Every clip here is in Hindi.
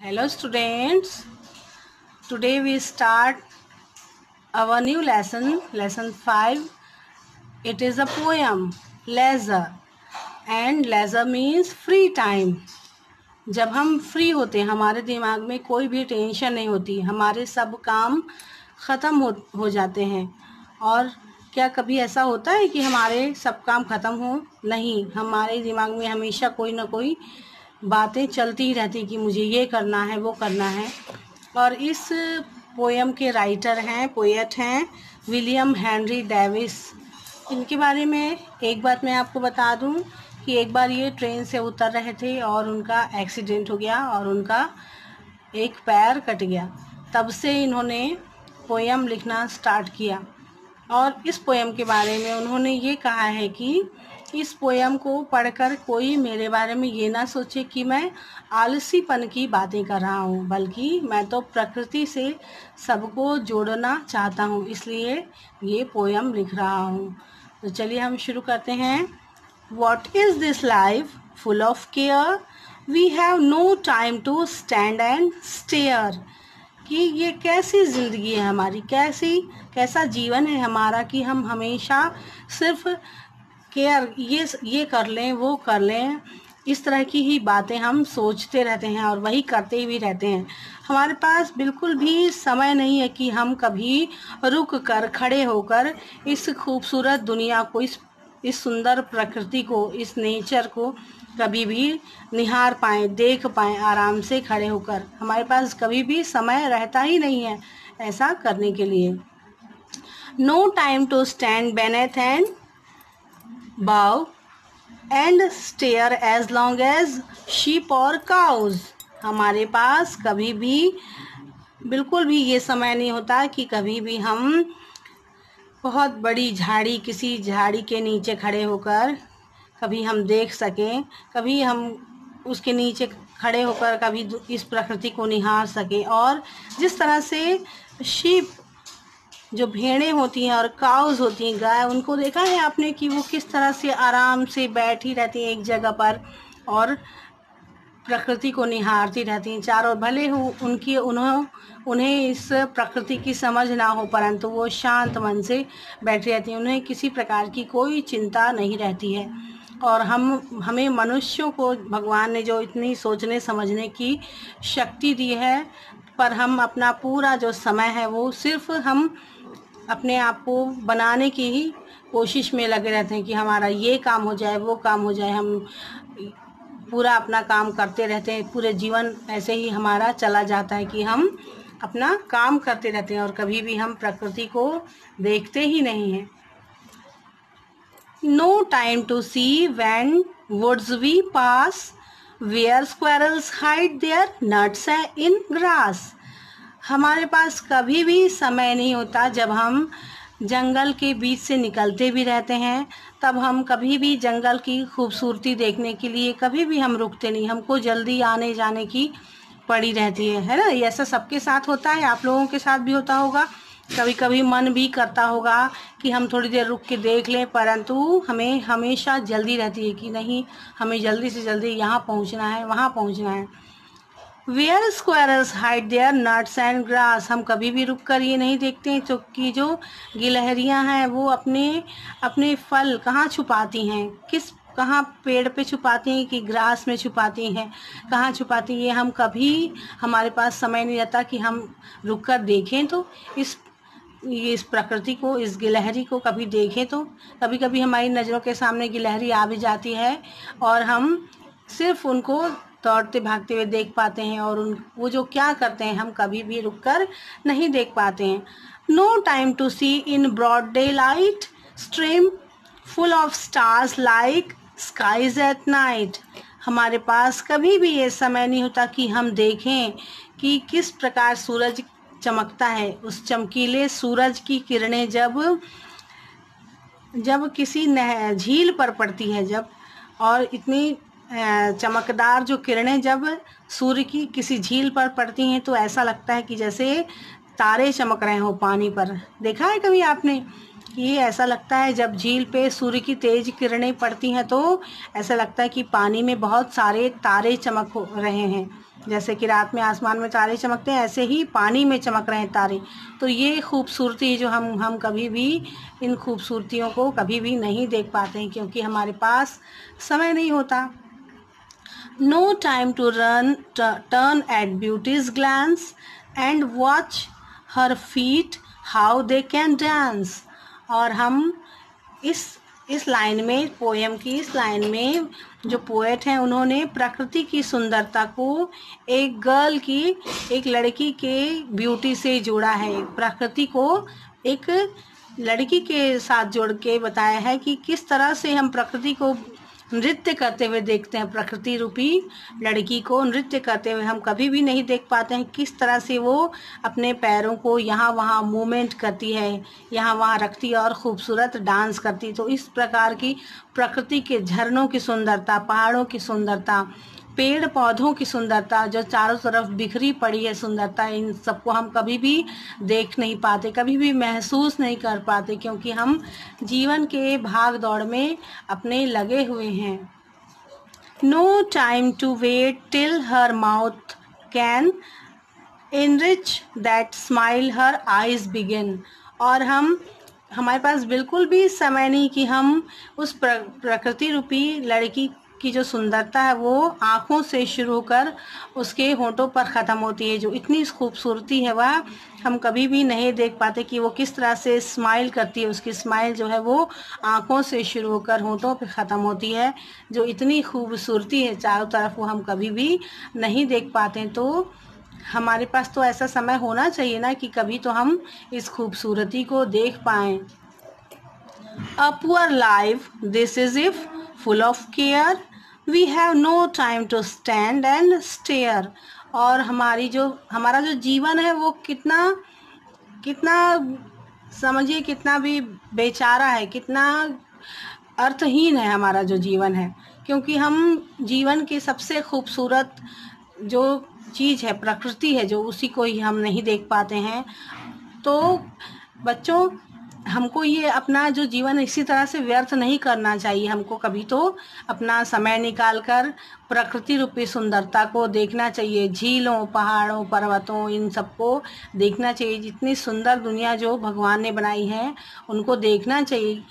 Hello students, today we start our new lesson 5. It is a poem, leisure, and leisure means free time. जब हम फ्री होते हैं, हमारे दिमाग में कोई भी टेंशन नहीं होती, हमारे सब काम ख़त्म हो जाते हैं। और क्या कभी ऐसा होता है कि हमारे सब काम ख़त्म हो? नहीं, हमारे दिमाग में हमेशा कोई ना कोई बातें चलती ही रहती कि मुझे ये करना है, वो करना है। और इस पोएम के राइटर हैं, पोएट हैं विलियम हेनरी डेविस। इनके बारे में एक बात मैं आपको बता दूं कि एक बार ये ट्रेन से उतर रहे थे और उनका एक्सीडेंट हो गया और उनका एक पैर कट गया। तब से इन्होंने पोएम लिखना स्टार्ट किया और इस पोएम के बारे में उन्होंने ये कहा है कि इस पोएम को पढ़कर कोई मेरे बारे में ये ना सोचे कि मैं आलसीपन की बातें कर रहा हूँ, बल्कि मैं तो प्रकृति से सबको जोड़ना चाहता हूँ, इसलिए ये पोएम लिख रहा हूँ। तो चलिए हम शुरू करते हैं। What is this life full of care? We have no time to stand and stare. कि ये कैसी ज़िंदगी है हमारी, कैसा जीवन है हमारा कि हम हमेशा सिर्फ केयर ये कर लें, वो कर लें, इस तरह की ही बातें हम सोचते रहते हैं और वही करते भी रहते हैं। हमारे पास बिल्कुल भी समय नहीं है कि हम कभी रुक कर, खड़े होकर इस खूबसूरत दुनिया को, इस सुंदर प्रकृति को, इस नेचर को कभी भी निहार पाएँ, देख पाएँ आराम से खड़े होकर। हमारे पास कभी भी समय रहता ही नहीं है ऐसा करने के लिए। No time to stand beneath and bow and stare as long as sheep or cows. हमारे पास कभी भी बिल्कुल भी ये समय नहीं होता कि कभी भी हम बहुत बड़ी झाड़ी, किसी झाड़ी के नीचे खड़े होकर कभी हम देख सकें, कभी हम उसके नीचे खड़े होकर कभी इस प्रकृति को निहार सकें। और जिस तरह से शीप, जो भेड़ें होती हैं, और काउज होती हैं, गाय, उनको देखा है आपने कि वो किस तरह से आराम से बैठी रहती हैं एक जगह पर और प्रकृति को निहारती रहती हैं चारों। भले हो उन्हें इस प्रकृति की समझ ना हो, परंतु वो शांत मन से बैठी रहती हैं, उन्हें किसी प्रकार की कोई चिंता नहीं रहती है। और हमें मनुष्यों को भगवान ने जो इतनी सोचने समझने की शक्ति दी है, पर हम अपना पूरा जो समय है वो सिर्फ हम अपने आप को बनाने की ही कोशिश में लगे रहते हैं कि हमारा ये काम हो जाए, वो काम हो जाए। हम पूरा अपना काम करते रहते हैं, पूरे जीवन ऐसे ही हमारा चला जाता है कि हम अपना काम करते रहते हैं और कभी भी हम प्रकृति को देखते ही नहीं हैं। No time to see when woods we pass, where squirrels hide their nuts in grass. हमारे पास कभी भी समय नहीं होता जब हम जंगल के बीच से निकलते भी रहते हैं, तब हम कभी भी जंगल की खूबसूरती देखने के लिए कभी भी हम रुकते नहीं, हमको जल्दी आने जाने की पड़ी रहती है ना। ऐसा सबके साथ होता है, आप लोगों के साथ भी होता होगा। कभी कभी मन भी करता होगा कि हम थोड़ी देर रुक के देख लें, परंतु हमें हमेशा जल्दी रहती है कि नहीं, हमें जल्दी से जल्दी यहाँ पहुँचना है, वहाँ पहुँचना है। Where squirrels hide their nuts and grass. हम कभी भी रुक कर ये नहीं देखते हैं कि जो गिलहरियाँ हैं वो अपने फल कहाँ छुपाती हैं, कहाँ पेड़ पे छुपाती हैं कि ग्रास में छुपाती हैं, कहाँ छुपाती हैं। हम कभी, हमारे पास समय नहीं रहता कि हम रुक कर देखें तो इस प्रकृति को, इस गिलहरी को कभी देखें तो। कभी कभी हमारी नज़रों के सामने गिलहरी आ भी जाती है और हम सिर्फ उनको दौड़ते भागते हुए देख पाते हैं, और वो जो क्या करते हैं हम कभी भी रुककर नहीं देख पाते हैं। No time to see in broad daylight, stream full of stars like skies at night. हमारे पास कभी भी ये समय नहीं होता कि हम देखें कि किस प्रकार सूरज चमकता है। उस चमकीले सूरज की किरणें जब किसी झील पर पड़ती है, जब, और इतनी चमकदार जो किरणें जब सूर्य की किसी झील पर पड़ती हैं तो ऐसा लगता है कि जैसे तारे चमक रहे हो पानी पर। देखा है कभी आपने कि ऐसा लगता है जब झील पे सूर्य की तेज किरणें पड़ती हैं तो ऐसा लगता है कि पानी में बहुत सारे तारे चमक रहे हैं। जैसे कि रात में आसमान में तारे चमकते हैं, ऐसे ही पानी में चमक रहे हैं तारे। तो ये खूबसूरती जो हम कभी भी इन खूबसूरतियों को कभी भी नहीं देख पाते हैं, क्योंकि हमारे पास समय नहीं होता। No time to turn at beauty's glance and watch her feet how they can dance। और हम इस लाइन में, पोएम की इस लाइन में जो पोएट हैं उन्होंने प्रकृति की सुंदरता को एक गर्ल की, एक लड़की के ब्यूटी से जोड़ा है। प्रकृति को एक लड़की के साथ जोड़ के बताया है कि किस तरह से हम प्रकृति को नृत्य करते हुए देखते हैं। प्रकृति रूपी लड़की को नृत्य करते हुए हम कभी भी नहीं देख पाते हैं, किस तरह से वो अपने पैरों को यहाँ वहाँ मूवमेंट करती है, यहाँ वहाँ रखती है और खूबसूरत डांस करती है। तो इस प्रकार की प्रकृति के झरनों की सुंदरता, पहाड़ों की सुंदरता, पेड़ पौधों की सुंदरता जो चारों तरफ बिखरी पड़ी है सुंदरता, इन सबको हम कभी भी देख नहीं पाते, कभी भी महसूस नहीं कर पाते, क्योंकि हम जीवन के भाग दौड़ में अपने लगे हुए हैं। No time to wait till her mouth can enrich that smile her eyes begin। और हमारे पास बिल्कुल भी समय नहीं कि हम उस प्रकृति रूपी लड़की की जो सुंदरता है वो आँखों से शुरू होकर उसके होंठों पर ख़त्म होती है। जो इतनी खूबसूरती है वह हम कभी भी नहीं देख पाते कि वो किस तरह से स्माइल करती है। उसकी स्माइल जो है वो आँखों से शुरू होकर होंठों पर ख़त्म होती है। जो इतनी खूबसूरती है चारों तरफ वो हम कभी भी नहीं देख पाते। तो हमारे पास तो ऐसा समय होना चाहिए ना कि कभी तो हम इस खूबसूरती को देख पाएँ। A poor life this is if full of care we have no time to stand and stare। और हमारा जो जीवन है वो कितना समझिए कितना भी बेचारा है, कितना अर्थहीन है हमारा जो जीवन है, क्योंकि हम जीवन की सबसे खूबसूरत जो चीज़ है प्रकृति है, जो उसी को ही हम नहीं देख पाते हैं। तो बच्चों, हमको ये अपना जो जीवन इसी तरह से व्यर्थ नहीं करना चाहिए। हमको कभी तो अपना समय निकालकर प्रकृति रूपी सुंदरता को देखना चाहिए। झीलों, पहाड़ों, पर्वतों, इन सबको देखना चाहिए। जितनी सुंदर दुनिया जो भगवान ने बनाई है उनको देखना चाहिए।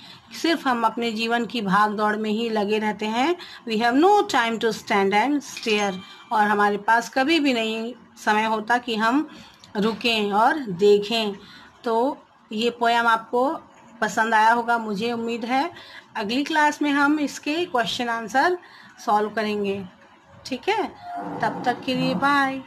सिर्फ हम अपने जीवन की भाग दौड़ में ही लगे रहते हैं। We have no time to stand and stare. और हमारे पास कभी भी नहीं समय होता कि हम रुकें और देखें। तो ये पोयम आपको पसंद आया होगा, मुझे उम्मीद है। अगली क्लास में हम इसके क्वेश्चन आंसर सॉल्व करेंगे, ठीक है? तब तक के लिए बाय।